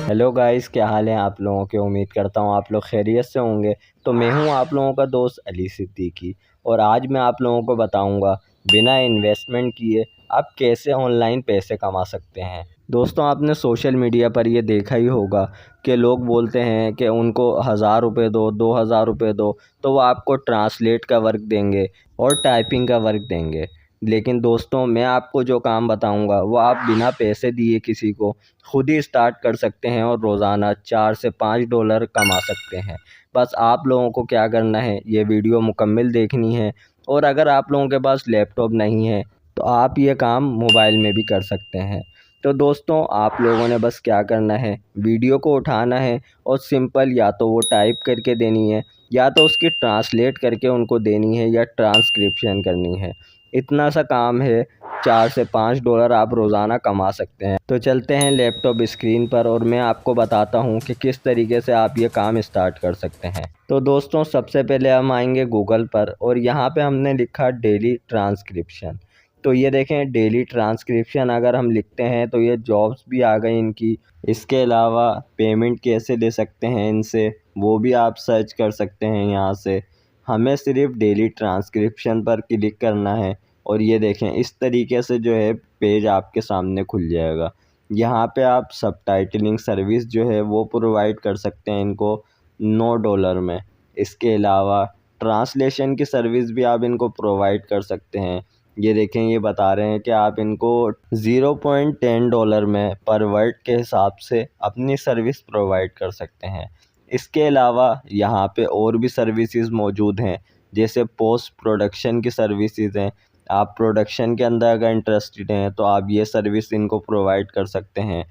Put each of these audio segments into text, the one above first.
Hello guys, क्या हाल है आप लोगों के। उम्मीद करता हूँ आप लोग खैरियत से होंगे। तो मैं हूँ आप लोगों का दोस्त अली सिद्दीकी और आज मैं आप लोगों को बताऊँगा बिना इन्वेस्टमेंट किए आप कैसे ऑनलाइन पैसे कमा सकते हैं। दोस्तों, आपने सोशल मीडिया पर ये देखा ही होगा कि लोग बोलते हैं कि उनको 1000 रुपये दो, 2000 रुपये दो, तो वो आपको ट्रांसलेट का वर्क देंगे और टाइपिंग का वर्क देंगे। लेकिन दोस्तों, मैं आपको जो काम बताऊंगा वो आप बिना पैसे दिए किसी को खुद ही स्टार्ट कर सकते हैं और रोज़ाना 4 से 5 डॉलर कमा सकते हैं। बस आप लोगों को क्या करना है, ये वीडियो मुकम्मल देखनी है। और अगर आप लोगों के पास लैपटॉप नहीं है तो आप ये काम मोबाइल में भी कर सकते हैं। तो दोस्तों, आप लोगों ने बस क्या करना है, वीडियो को उठाना है और सिंपल या तो वो टाइप करके देनी है या तो उसकी ट्रांसलेट करके उनको देनी है या ट्रांसक्रिप्शन करनी है। इतना सा काम है, 4 से 5 डॉलर आप रोज़ाना कमा सकते हैं। तो चलते हैं लैपटॉप स्क्रीन पर और मैं आपको बताता हूँ कि किस तरीके से आप ये काम स्टार्ट कर सकते हैं। तो दोस्तों, सबसे पहले हम आएंगे गूगल पर और यहाँ पे हमने लिखा डेली ट्रांसक्रिप्शन। तो ये देखें, डेली ट्रांसक्रिप्शन अगर हम लिखते हैं तो ये जॉब्स भी आ गई इनकी। इसके अलावा पेमेंट कैसे ले सकते हैं इनसे, वो भी आप सर्च कर सकते हैं यहाँ से। हमें सिर्फ डेली ट्रांसक्रिप्शन पर क्लिक करना है और ये देखें, इस तरीके से जो है पेज आपके सामने खुल जाएगा। यहाँ पे आप सबटाइटलिंग सर्विस जो है वो प्रोवाइड कर सकते हैं इनको 9 डॉलर में। इसके अलावा ट्रांसलेशन की सर्विस भी आप इनको प्रोवाइड कर सकते हैं। ये देखें, ये बता रहे हैं कि आप इनको 0.10 डॉलर में पर वर्ड के हिसाब से अपनी सर्विस प्रोवाइड कर सकते हैं। इसके अलावा यहाँ पे और भी सर्विसेज मौजूद हैं, जैसे पोस्ट प्रोडक्शन की सर्विसेज हैं। आप प्रोडक्शन के अंदर अगर इंटरेस्टेड हैं तो आप ये सर्विस इनको प्रोवाइड कर सकते हैं।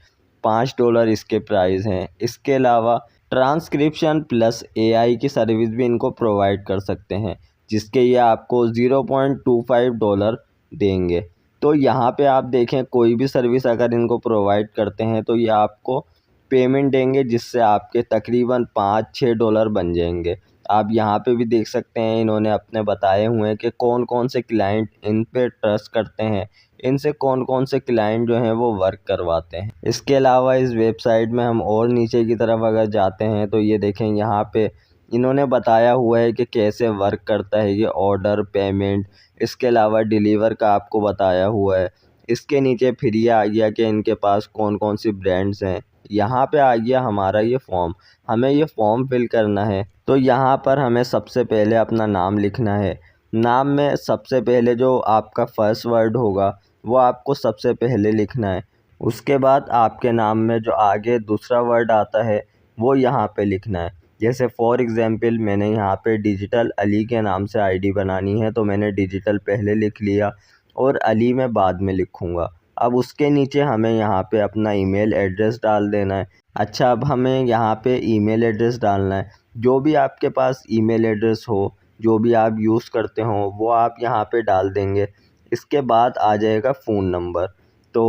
5 डॉलर इसके प्राइस हैं। इसके अलावा ट्रांसक्रिप्शन प्लस एआई की सर्विस भी इनको प्रोवाइड कर सकते हैं, जिसके ये आपको 0.25 डॉलर देंगे। तो यहाँ पे आप देखें, कोई भी सर्विस अगर इनको प्रोवाइड करते हैं तो ये आपको पेमेंट देंगे, जिससे आपके तकरीबन 5-6 डॉलर बन जाएंगे। आप यहाँ पे भी देख सकते हैं, इन्होंने अपने बताए हुए हैं कि कौन कौन से क्लाइंट इन पे ट्रस्ट करते हैं, इनसे कौन कौन से क्लाइंट जो हैं वो वर्क करवाते हैं। इसके अलावा इस वेबसाइट में हम और नीचे की तरफ अगर जाते हैं तो ये देखें, यहाँ पे इन्होंने बताया हुआ है कि कैसे वर्क करता है ये ऑर्डर पेमेंट। इसके अलावा डिलीवर का आपको बताया हुआ है। इसके नीचे फिर ये आ गया कि इनके पास कौन कौन सी ब्रांड्स हैं। यहाँ पे आ गया हमारा ये फॉर्म, हमें ये फॉर्म फिल करना है। तो यहाँ पर हमें सबसे पहले अपना नाम लिखना है। नाम में सबसे पहले जो आपका फर्स्ट वर्ड होगा वो आपको सबसे पहले लिखना है। उसके बाद आपके नाम में जो आगे दूसरा वर्ड आता है वो यहाँ पे लिखना है। जैसे फॉर एग्ज़ाम्पल, मैंने यहाँ पे डिजिटल अली के नाम से आईडी बनानी है तो मैंने डिजिटल पहले लिख लिया और अली मैं बाद में लिखूँगा। अब उसके नीचे हमें यहाँ पे अपना ईमेल एड्रेस डाल देना है। अच्छा, अब हमें यहाँ पे ईमेल एड्रेस डालना है। जो भी आपके पास ईमेल एड्रेस हो, जो भी आप यूज़ करते हो, वो आप यहाँ पे डाल देंगे। इसके बाद आ जाएगा फ़ोन नंबर। तो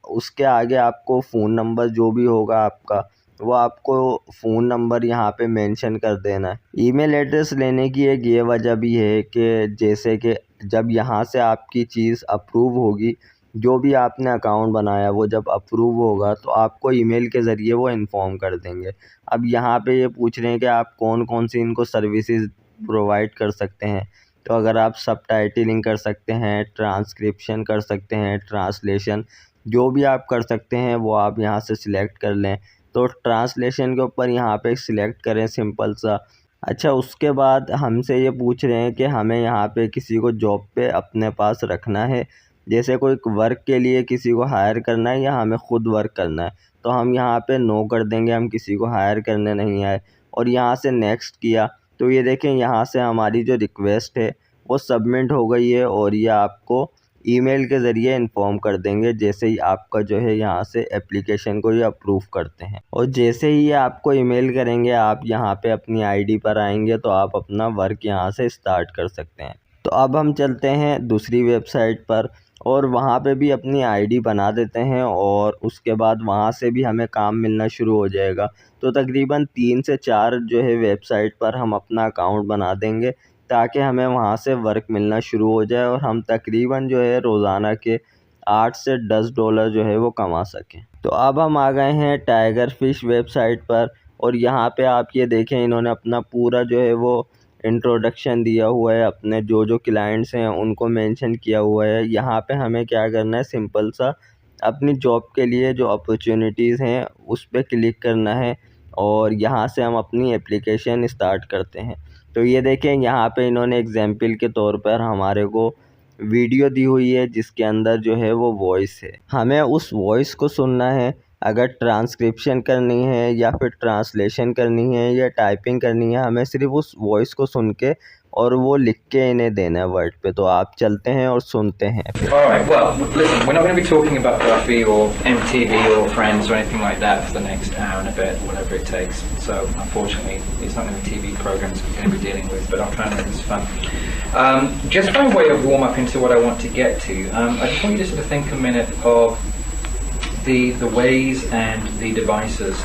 उसके आगे आपको फ़ोन नंबर जो भी होगा आपका, वो आपको फ़ोन नंबर यहाँ पे मेंशन कर देना है। ईमेल एड्रेस लेने की एक ये वजह भी है कि जैसे कि जब यहाँ से आपकी चीज़ अप्रूव होगी, जो भी आपने अकाउंट बनाया वो जब अप्रूव होगा तो आपको ईमेल के ज़रिए वो इन्फॉर्म कर देंगे। अब यहाँ पे ये पूछ रहे हैं कि आप कौन कौन सी इनको सर्विसेज प्रोवाइड कर सकते हैं। तो अगर आप सबटाइटलिंग कर सकते हैं, ट्रांसक्रिप्शन कर सकते हैं, ट्रांसलेशन जो भी आप कर सकते हैं वो आप यहाँ से सिलेक्ट कर लें। तो ट्रांसलेशन के ऊपर यहाँ पे सिलेक्ट करें सिंपल सा। अच्छा, उसके बाद हमसे ये पूछ रहे हैं कि हमें यहाँ पे किसी को जॉब पे अपने पास रखना है, जैसे कोई वर्क के लिए किसी को हायर करना है या हमें खुद वर्क करना है। तो हम यहाँ पे नो कर देंगे, हम किसी को हायर करने नहीं आए। और यहाँ से नेक्स्ट किया तो ये देखें, यहाँ से हमारी जो रिक्वेस्ट है वो सबमिट हो गई है और ये आपको ईमेल के ज़रिए इन्फॉर्म कर देंगे, जैसे ही आपका जो है यहाँ से एप्लीकेशन को ये अप्रूव करते हैं। और जैसे ही ये आपको ईमेल करेंगे, आप यहाँ पे अपनी आईडी पर आएंगे तो आप अपना वर्क यहाँ से स्टार्ट कर सकते हैं। तो अब हम चलते हैं दूसरी वेबसाइट पर और वहाँ पे भी अपनी आईडी बना देते हैं और उसके बाद वहाँ से भी हमें काम मिलना शुरू हो जाएगा। तो तकरीबन 3 से 4 जो है वेबसाइट पर हम अपना अकाउंट बना देंगे, ताकि हमें वहाँ से वर्क मिलना शुरू हो जाए और हम तकरीबन जो है रोज़ाना के 8 से 10 डॉलर जो है वो कमा सकें। तो अब हम आ गए हैं टाइगर फिश वेबसाइट पर, और यहाँ पे आप ये देखें इन्होंने अपना पूरा जो है वो इंट्रोडक्शन दिया हुआ है, अपने जो क्लाइंट्स हैं उनको मेंशन किया हुआ है। यहाँ पे हमें क्या करना है, सिंपल सा अपनी जॉब के लिए जो अपॉर्चुनिटीज़ हैं उस पर क्लिक करना है, और यहाँ से हम अपनी एप्लीकेशन स्टार्ट करते हैं। तो ये देखें यहाँ पे इन्होंने एग्जाम्पल के तौर पर हमारे को वीडियो दी हुई है जिसके अंदर जो है वो वॉइस है। हमें उस वॉइस को सुनना है, अगर ट्रांसक्रिप्शन करनी है या फिर ट्रांसलेशन करनी है या टाइपिंग करनी है, हमें सिर्फ उस वॉइस को सुन के और वो लिख के इन्हें देना है वर्ड पे। तो आप चलते हैं और सुनते हैं। Alright, well, listen, we're not going to be talking about Buffy or MTV or Friends or anything like that for the next hour and a bit, whatever it takes. So, unfortunately, it's not going to be TV programs we're going to be dealing with, but I'll try and make this fun. Just by way of warm up into what I want to get to, I just want you to sort of think a minute of the ways and the devices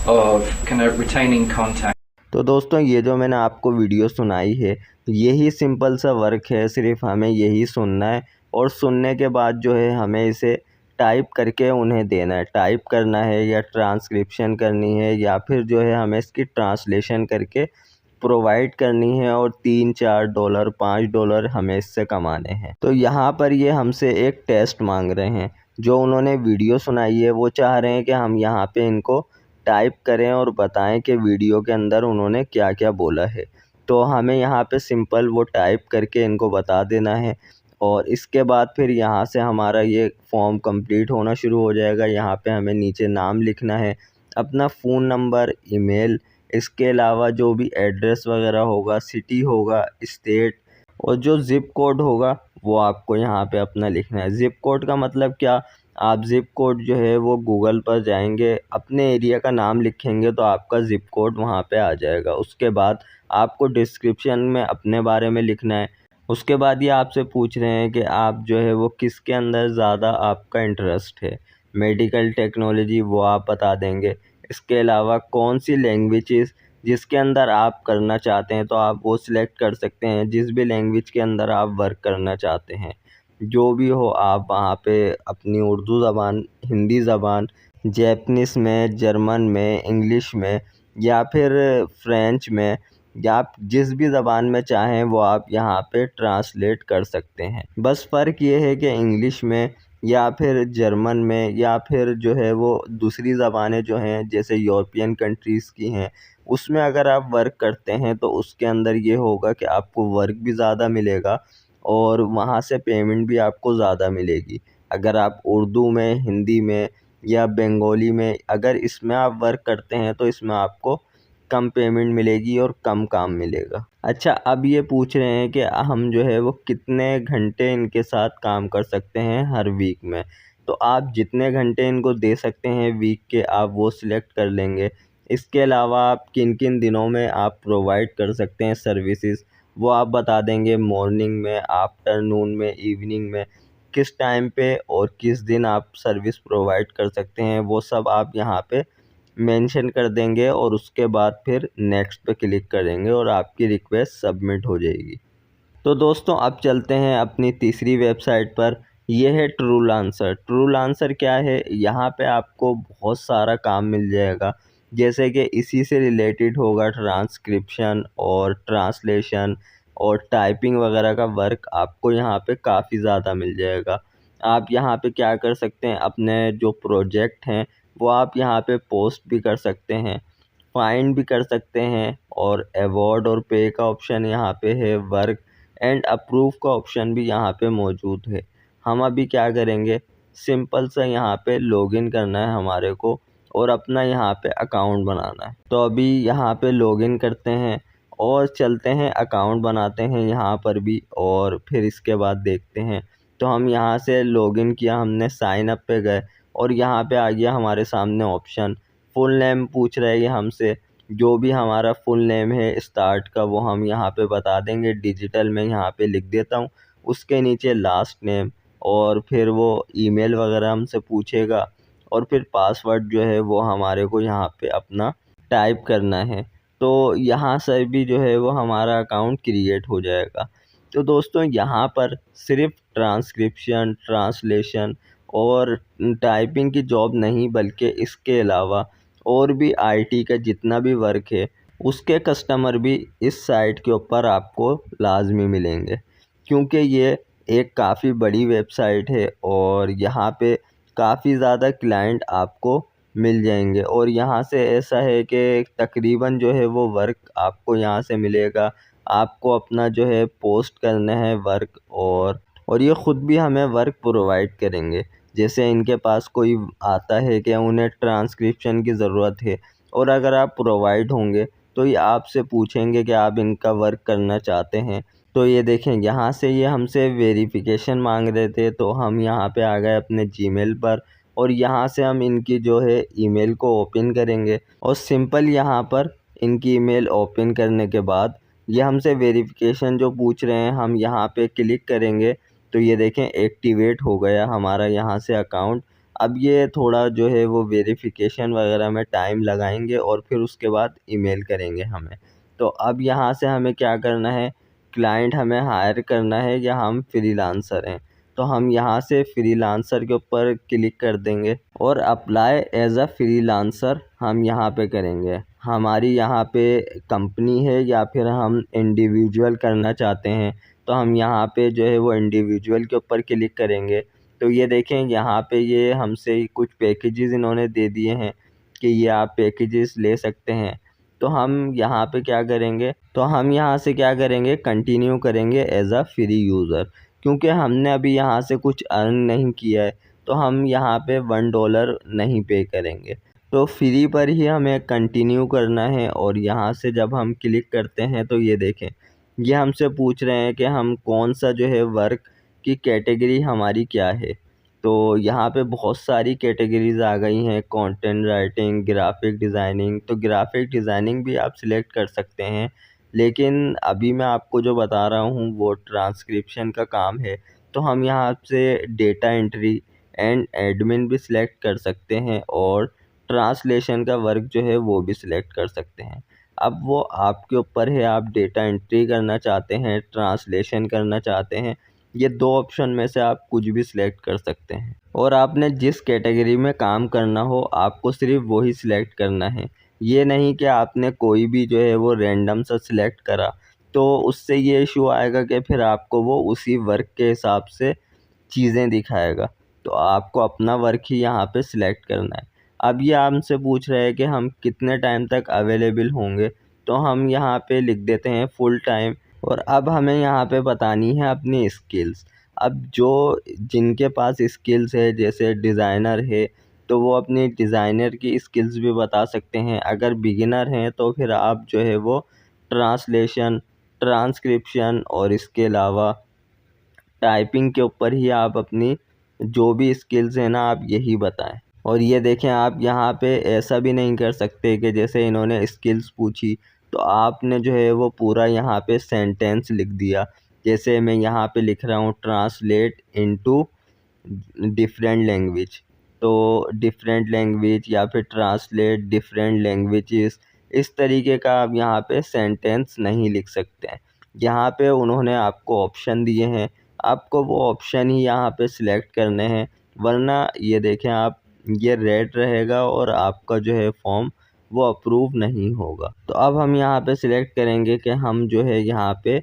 of kind of retaining contact. तो दोस्तों ये जो मैंने आपको video सुनाई है यही simple सा वर्क है, सिर्फ हमें यही सुनना है और सुनने के बाद जो है हमें इसे टाइप करके उन्हें देना है। टाइप करना है या ट्रांसक्रिप्शन करनी है या फिर जो है हमें इसकी ट्रांसलेशन करके प्रोवाइड करनी है, और 3-4 डॉलर 5 डॉलर हमें इससे कमाने हैं। तो यहाँ पर ये हमसे एक टेस्ट मांग रहे हैं। जो उन्होंने वीडियो सुनाई है वो चाह रहे हैं कि हम यहाँ पे इनको टाइप करें और बताएं कि वीडियो के अंदर उन्होंने क्या क्या बोला है। तो हमें यहाँ पे सिंपल वो टाइप करके इनको बता देना है, और इसके बाद फिर यहाँ से हमारा ये फॉर्म कंप्लीट होना शुरू हो जाएगा। यहाँ पे हमें नीचे नाम लिखना है, अपना फ़ोन नंबर, ईमेल, इसके अलावा जो भी एड्रेस वगैरह होगा, सिटी होगा, स्टेट, और जो ज़िप कोड होगा वो आपको यहाँ पे अपना लिखना है। ज़िप कोड का मतलब क्या, आप ज़िप कोड जो है वो गूगल पर जाएंगे, अपने एरिया का नाम लिखेंगे तो आपका ज़िप कोड वहाँ पे आ जाएगा। उसके बाद आपको डिस्क्रिप्शन में अपने बारे में लिखना है। उसके बाद ये आपसे पूछ रहे हैं कि आप जो है वो किसके अंदर ज़्यादा आपका इंटरेस्ट है, मेडिकल टेक्नोलॉजी वो आप बता देंगे। इसके अलावा कौन सी लैंग्वेजेस जिसके अंदर आप करना चाहते हैं तो आप वो सिलेक्ट कर सकते हैं, जिस भी लैंग्वेज के अंदर आप वर्क करना चाहते हैं। जो भी हो आप वहाँ पे अपनी उर्दू ज़बान, हिंदी ज़बान, जैपनीस में, जर्मन में, इंग्लिश में या फिर फ्रेंच में, या आप जिस भी ज़बान में चाहें वो आप यहाँ पे ट्रांसलेट कर सकते हैं। बस फ़र्क ये है कि इंग्लिश में या फिर जर्मन में या फिर जो है वो दूसरी ज़बानें जो हैं जैसे यूरोपियन कंट्रीज़ की हैं, उसमें अगर आप वर्क करते हैं तो उसके अंदर ये होगा कि आपको वर्क भी ज़्यादा मिलेगा और वहाँ से पेमेंट भी आपको ज़्यादा मिलेगी। अगर आप उर्दू में, हिंदी में या बंगाली में अगर इसमें आप वर्क करते हैं तो इसमें आपको कम पेमेंट मिलेगी और कम काम मिलेगा। अच्छा, अब ये पूछ रहे हैं कि हम जो है वो कितने घंटे इनके साथ काम कर सकते हैं हर वीक में। तो आप जितने घंटे इनको दे सकते हैं वीक के आप वो सिलेक्ट कर लेंगे। इसके अलावा आप किन किन दिनों में आप प्रोवाइड कर सकते हैं सर्विसेज वो आप बता देंगे, मॉर्निंग में, आफ्टरनून में, इवनिंग में, किस टाइम पे और किस दिन आप सर्विस प्रोवाइड कर सकते हैं वो सब आप यहाँ पे मेंशन कर देंगे, और उसके बाद फिर नेक्स्ट पे क्लिक करेंगे और आपकी रिक्वेस्ट सबमिट हो जाएगी। तो दोस्तों अब चलते हैं अपनी तीसरी वेबसाइट पर। यह है ट्रूलांसर। ट्रूलांसर क्या है, यहाँ पे आपको बहुत सारा काम मिल जाएगा, जैसे कि इसी से रिलेटेड होगा ट्रांसक्रिप्शन और ट्रांसलेशन और टाइपिंग वगैरह का वर्क आपको यहाँ पे काफ़ी ज़्यादा मिल जाएगा। आप यहाँ पे क्या कर सकते हैं, अपने जो प्रोजेक्ट हैं वो आप यहाँ पे पोस्ट भी कर सकते हैं, फाइंड भी कर सकते हैं, और अवार्ड और पे का ऑप्शन यहाँ पे है, वर्क एंड अप्रूव का ऑप्शन भी यहाँ पे मौजूद है। हम अभी क्या करेंगे, सिंपल सा यहाँ पे लॉगिन करना है हमारे को और अपना यहाँ पे अकाउंट बनाना है। तो अभी यहाँ पे लॉगिन करते हैं और चलते हैं अकाउंट बनाते हैं यहाँ पर भी, और फिर इसके बाद देखते हैं। तो हम यहाँ से लॉगिन किया, हमने साइन अप पे गए और यहाँ पे आ गया हमारे सामने ऑप्शन। फुल नेम पूछ रहा है ये हमसे, जो भी हमारा फुल नेम है स्टार्ट का वो हम यहाँ पे बता देंगे, डिजिटल में यहाँ पे लिख देता हूँ। उसके नीचे लास्ट नेम, और फिर वो ईमेल वगैरह हमसे पूछेगा, और फिर पासवर्ड जो है वो हमारे को यहाँ पे अपना टाइप करना है। तो यहाँ से भी जो है वो हमारा अकाउंट क्रिएट हो जाएगा। तो दोस्तों यहाँ पर सिर्फ ट्रांसक्रिप्शन, ट्रांसलेशन और टाइपिंग की जॉब नहीं, बल्कि इसके अलावा और भी आईटी का जितना भी वर्क है उसके कस्टमर भी इस साइट के ऊपर आपको लाजमी मिलेंगे, क्योंकि ये एक काफ़ी बड़ी वेबसाइट है और यहाँ पे काफ़ी ज़्यादा क्लाइंट आपको मिल जाएंगे। और यहाँ से ऐसा है कि तकरीबन जो है वो वर्क आपको यहाँ से मिलेगा। आपको अपना जो है पोस्ट करना है वर्क, और ये ख़ुद भी हमें वर्क प्रोवाइड करेंगे। जैसे इनके पास कोई आता है कि उन्हें ट्रांसक्रिप्शन की ज़रूरत है, और अगर आप प्रोवाइड होंगे तो ये आपसे पूछेंगे कि आप इनका वर्क करना चाहते हैं। तो ये देखें, यहाँ से ये हमसे वेरिफिकेशन मांग रहे थे, तो हम यहाँ पे आ गए अपने जीमेल पर, और यहाँ से हम इनकी जो है ईमेल को ओपन करेंगे। और सिंपल यहाँ पर इनकी ईमेल ओपन करने के बाद ये हमसे वेरिफिकेशन जो पूछ रहे हैं, हम यहाँ पे क्लिक करेंगे तो ये देखें एक्टिवेट हो गया हमारा यहाँ से अकाउंट। अब ये थोड़ा जो है वो वेरिफिकेशन वगैरह में टाइम लगाएंगे और फिर उसके बाद ईमेल करेंगे हमें। तो अब यहाँ से हमें क्या करना है, क्लाइंट हमें हायर करना है या हम फ्रीलांसर हैं, तो हम यहाँ से फ्रीलांसर के ऊपर क्लिक कर देंगे और अप्लाई एज अ फ्रीलांसर हम यहाँ पे करेंगे। हमारी यहाँ पे कंपनी है या फिर हम इंडिविजुअल करना चाहते हैं, तो हम यहाँ पे जो है वो इंडिविजुअल के ऊपर क्लिक करेंगे। तो ये देखें, यहाँ पे ये हमसे कुछ पैकेजेस इन्होंने दे दिए हैं कि ये आप पैकेजेस ले सकते हैं। तो हम यहाँ पे क्या करेंगे, तो हम यहाँ से क्या करेंगे, कंटिन्यू करेंगे एज अ फ्री यूज़र, क्योंकि हमने अभी यहाँ से कुछ अर्न नहीं किया है, तो हम यहाँ पे $1 नहीं पे करेंगे। तो फ्री पर ही हमें कंटिन्यू करना है। और यहाँ से जब हम क्लिक करते हैं तो ये देखें, ये हमसे पूछ रहे हैं कि हम कौन सा जो है वर्क की कैटेगरी हमारी क्या है। तो यहाँ पे बहुत सारी कैटेगरीज़ आ गई हैं, कंटेंट राइटिंग, ग्राफिक डिज़ाइनिंग। तो ग्राफिक डिज़ाइनिंग भी आप सिलेक्ट कर सकते हैं, लेकिन अभी मैं आपको जो बता रहा हूँ वो ट्रांसक्रिप्शन का काम है। तो हम यहाँ से डेटा एंट्री एंड एडमिन भी सिलेक्ट कर सकते हैं, और ट्रांसलेशन का वर्क जो है वो भी सिलेक्ट कर सकते हैं। अब वो आपके ऊपर है, आप डेटा एंट्री करना चाहते हैं, ट्रांसलेशन करना चाहते हैं, ये दो ऑप्शन में से आप कुछ भी सिलेक्ट कर सकते हैं। और आपने जिस कैटेगरी में काम करना हो आपको सिर्फ वही सिलेक्ट करना है। ये नहीं कि आपने कोई भी जो है वो रैंडम सा सिलेक्ट करा, तो उससे ये इशू आएगा कि फिर आपको वो उसी वर्क के हिसाब से चीज़ें दिखाएगा। तो आपको अपना वर्क ही यहाँ पे सिलेक्ट करना है। अब ये हमसे पूछ रहे हैं कि हम कितने टाइम तक अवेलेबल होंगे, तो हम यहाँ पे लिख देते हैं फुल टाइम। और अब हमें यहाँ पे बतानी है अपनी स्किल्स। अब जो जिनके पास स्किल्स है, जैसे डिज़ाइनर है, तो वो अपनी डिज़ाइनर की स्किल्स भी बता सकते हैं। अगर बिगिनर हैं तो फिर आप जो है वो ट्रांसलेशन, ट्रांसक्रिप्शन और इसके अलावा टाइपिंग के ऊपर ही आप अपनी जो भी स्किल्स हैं ना, आप यही बताएं। और ये देखें, आप यहाँ पे ऐसा भी नहीं कर सकते कि जैसे इन्होंने स्किल्स पूछी तो आपने जो है वो पूरा यहाँ पे सेंटेंस लिख दिया। जैसे मैं यहाँ पे लिख रहा हूँ ट्रांसलेट इनटू डिफरेंट लैंग्वेज, तो डिफरेंट लैंग्वेज या फिर ट्रांसलेट डिफरेंट लैंग्वेजेस, इस तरीके का आप यहाँ पे सेंटेंस नहीं लिख सकते हैं। यहाँ पे उन्होंने आपको ऑप्शन दिए हैं, आपको वो ऑप्शन ही यहाँ पे सिलेक्ट करने हैं, वरना ये देखें आप, ये रेड रहेगा और आपका जो है फॉर्म वो अप्रूव नहीं होगा। तो अब हम यहाँ पे सिलेक्ट करेंगे कि हम जो है यहाँ पे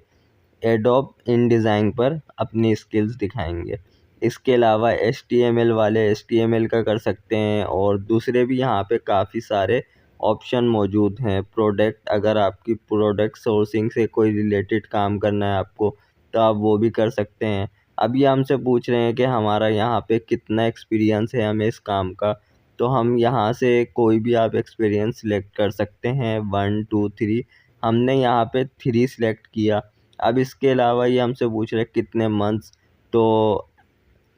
एडोब इनडिज़ाइन पर अपनी स्किल्स दिखाएंगे। इसके अलावा HTML वाले HTML का कर सकते हैं, और दूसरे भी यहाँ पे काफ़ी सारे ऑप्शन मौजूद हैं। प्रोडक्ट, अगर आपकी प्रोडक्ट सोर्सिंग से कोई रिलेटेड काम करना है आपको, तो आप वो भी कर सकते हैं। अब ये हमसे पूछ रहे हैं कि हमारा यहाँ पे कितना एक्सपीरियंस है हमें इस काम का, तो हम यहाँ से कोई भी आप एक्सपीरियंस सिलेक्ट कर सकते हैं, 1 2 3। हमने यहाँ पे 3 सिलेक्ट किया। अब इसके अलावा ये हमसे पूछ रहे हैं कितने मंथ्स, तो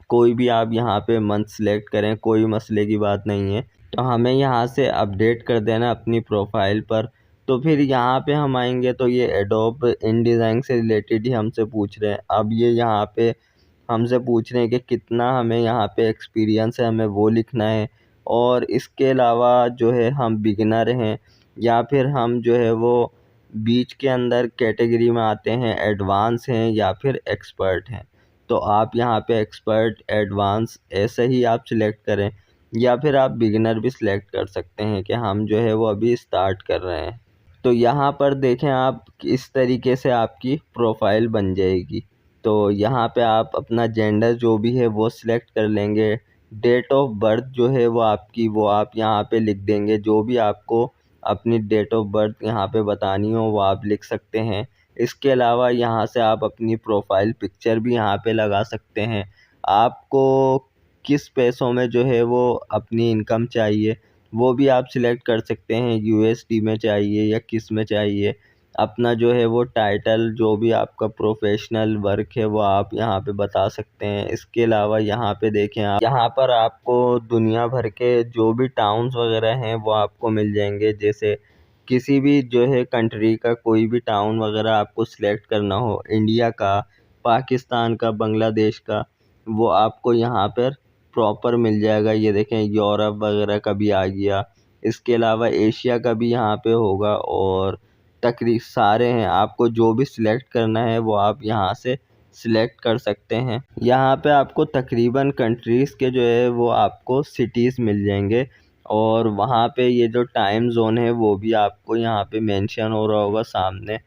कोई भी आप यहाँ पे मंथ सिलेक्ट करें, कोई मसले की बात नहीं है। तो हमें यहाँ से अपडेट कर देना अपनी प्रोफाइल पर। तो फिर यहाँ पे हम आएंगे तो ये एडोब इनडिज़ाइन से रिलेटेड ही हमसे पूछ रहे हैं। अब ये यहाँ पे हमसे पूछ रहे हैं कि कितना हमें यहाँ पे एक्सपीरियंस है, हमें वो लिखना है। और इसके अलावा जो है हम बिगिनर हैं या फिर हम जो है वो बीच के अंदर कैटेगरी में आते हैं, एडवांस हैं या फिर एक्सपर्ट हैं। तो आप यहाँ पे एक्सपर्ट, एडवांस ऐसे ही आप सिलेक्ट करें, या फिर आप बिगिनर भी सिलेक्ट कर सकते हैं कि हम जो है वो अभी स्टार्ट कर रहे हैं। तो यहाँ पर देखें आप इस तरीके से आपकी प्रोफाइल बन जाएगी। तो यहाँ पे आप अपना जेंडर जो भी है वो सिलेक्ट कर लेंगे। डेट ऑफ बर्थ जो है वो आपकी, वो आप यहाँ पे लिख देंगे। जो भी आपको अपनी डेट ऑफ बर्थ यहाँ पे बतानी हो वो आप लिख सकते हैं। इसके अलावा यहाँ से आप अपनी प्रोफाइल पिक्चर भी यहाँ पे लगा सकते हैं। आपको किस पैसों में जो है वो अपनी इनकम चाहिए वो भी आप सिलेक्ट कर सकते हैं, यूएसडी में चाहिए या किस में चाहिए। अपना जो है वो टाइटल, जो भी आपका प्रोफेशनल वर्क है वो आप यहाँ पे बता सकते हैं। इसके अलावा यहाँ पे देखें आप, यहाँ पर आपको दुनिया भर के जो भी टाउन्स वगैरह हैं वो आपको मिल जाएंगे। जैसे किसी भी जो है कंट्री का कोई भी टाउन वगैरह आपको सिलेक्ट करना हो, इंडिया का, पाकिस्तान का, बांग्लादेश का, वो आपको यहाँ पर प्रॉपर मिल जाएगा। ये देखें यूरोप वगैरह का भी आ गया। इसके अलावा एशिया का भी यहाँ पे होगा, और तकरीबन सारे हैं। आपको जो भी सिलेक्ट करना है वो आप यहाँ से सिलेक्ट कर सकते हैं। यहाँ पे आपको तकरीबन कंट्रीज़ के जो है वो आपको सिटीज़ मिल जाएंगे, और वहाँ पे ये जो टाइम ज़ोन है वो भी आपको यहाँ पे मेंशन हो रहा होगा सामने।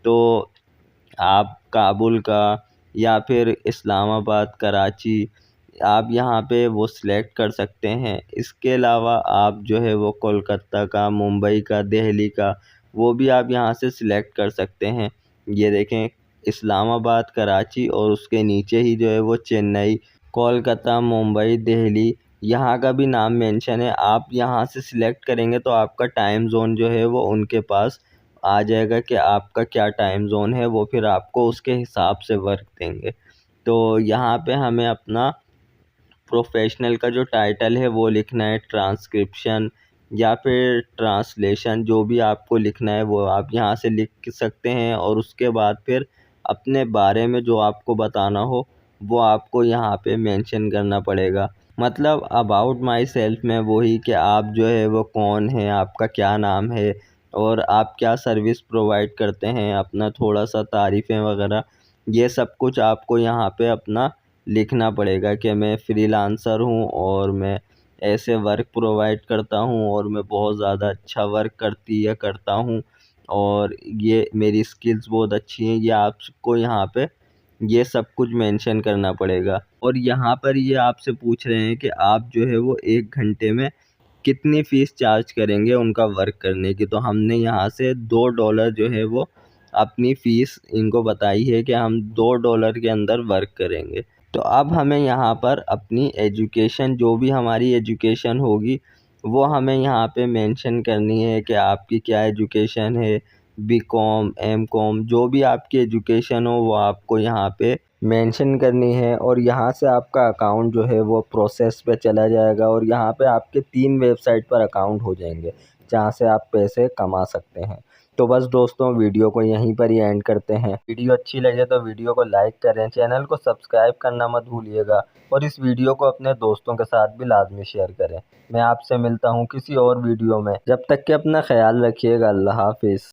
तो आप काबुल का या फिर इस्लामाबाद, कराची, आप यहाँ पे वो सिलेक्ट कर सकते हैं। इसके अलावा आप जो है वो कोलकाता का, मुंबई का, दिल्ली का, वो भी आप यहाँ से सिलेक्ट कर सकते हैं। ये देखें इस्लामाबाद, कराची, और उसके नीचे ही जो है वो चेन्नई, कोलकाता, मुंबई, दिल्ली, यहाँ का भी नाम मेंशन है। आप यहाँ से सिलेक्ट करेंगे तो आपका टाइम ज़ोन जो है वो उनके पास आ जाएगा कि आपका क्या टाइम ज़ोन है, वो फिर आपको उसके हिसाब से वर्क देंगे। तो यहाँ पे हमें अपना प्रोफेशनल का जो टाइटल है वो लिखना है, ट्रांसक्रिप्शन या फिर ट्रांसलेशन, जो भी आपको लिखना है वो आप यहाँ से लिख सकते हैं। और उसके बाद फिर अपने बारे में जो आपको बताना हो वो आपको यहाँ पे मेंशन करना पड़ेगा। मतलब अबाउट माई सेल्फ में वही कि आप जो है वो कौन है, आपका क्या नाम है, और आप क्या सर्विस प्रोवाइड करते हैं, अपना थोड़ा सा तारीफ़ें वगैरह, ये सब कुछ आपको यहाँ पे अपना लिखना पड़ेगा कि मैं फ्रीलांसर हूँ और मैं ऐसे वर्क प्रोवाइड करता हूँ, और मैं बहुत ज़्यादा अच्छा वर्क करता हूँ, और ये मेरी स्किल्स बहुत अच्छी हैं। ये आपको यहाँ पे ये सब कुछ मेंशन करना पड़ेगा। और यहाँ पर ये आपसे पूछ रहे हैं कि आप जो है वो 1 घंटे में कितनी फ़ीस चार्ज करेंगे उनका वर्क करने की। तो हमने यहाँ से $2 जो है वो अपनी फ़ीस इनको बताई है कि हम $2 के अंदर वर्क करेंगे। तो अब हमें यहाँ पर अपनी एजुकेशन, जो भी हमारी एजुकेशन होगी वो हमें यहाँ पे मेंशन करनी है कि आपकी क्या एजुकेशन है, बीकॉम, एमकॉम, जो भी आपकी एजुकेशन हो वो आपको यहाँ पे मेंशन करनी है। और यहाँ से आपका अकाउंट जो है वो प्रोसेस पे चला जाएगा, और यहाँ पे आपके 3 वेबसाइट पर अकाउंट हो जाएंगे जहाँ से आप पैसे कमा सकते हैं। तो बस दोस्तों, वीडियो को यहीं पर ही एंड करते हैं। वीडियो अच्छी लगे तो वीडियो को लाइक करें, चैनल को सब्सक्राइब करना मत भूलिएगा, और इस वीडियो को अपने दोस्तों के साथ भी लाजमी शेयर करें। मैं आपसे मिलता हूँ किसी और वीडियो में, जब तक कि अपना ख्याल रखिएगा। अल्लाह हाफिज़।